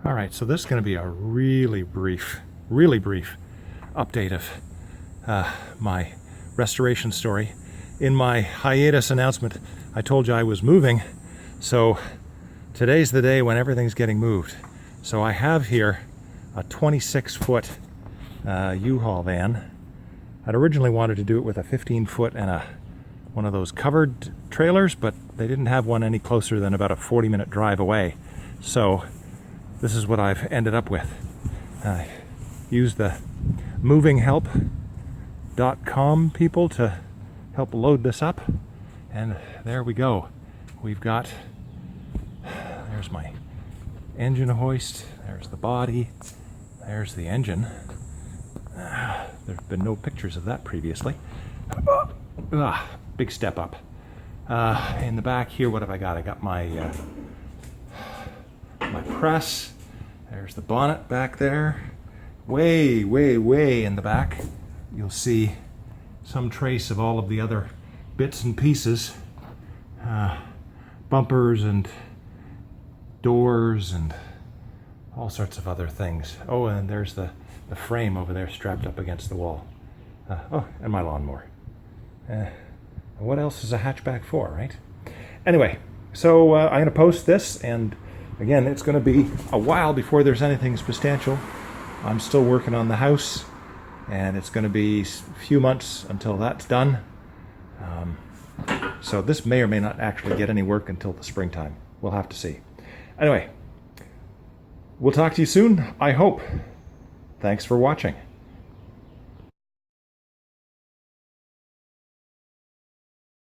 All right, so this is going to be a really brief update of my restoration story. In my hiatus announcement, I told you I was moving, so today's the day when everything's getting moved. So I have here a 26-foot U-Haul van. I'd originally wanted to do it with a 15-foot and one of those covered trailers, but they didn't have one any closer than about a 40-minute drive away. So this is what I've ended up with. I used the movinghelp.com people to help load this up, and there we go. We've got, there's my engine hoist, there's the body, there's the engine. There's been no pictures of that previously. Big step up. In the back here, what have I got? I got my my press. There's the bonnet back there. Way in the back, you'll see some trace of all of the other bits and pieces. Bumpers and doors and all sorts of other things. Oh, and there's the frame over there strapped up against the wall. And my lawnmower. What else is a hatchback for, right? Anyway, so I'm going to post this, and again, it's going to be a while before there's anything substantial. I'm still working on the house, and it's going to be a few months until that's done. So this may or may not actually get any work until the springtime. We'll have to see. Anyway, we'll talk to you soon, I hope. Thanks for watching.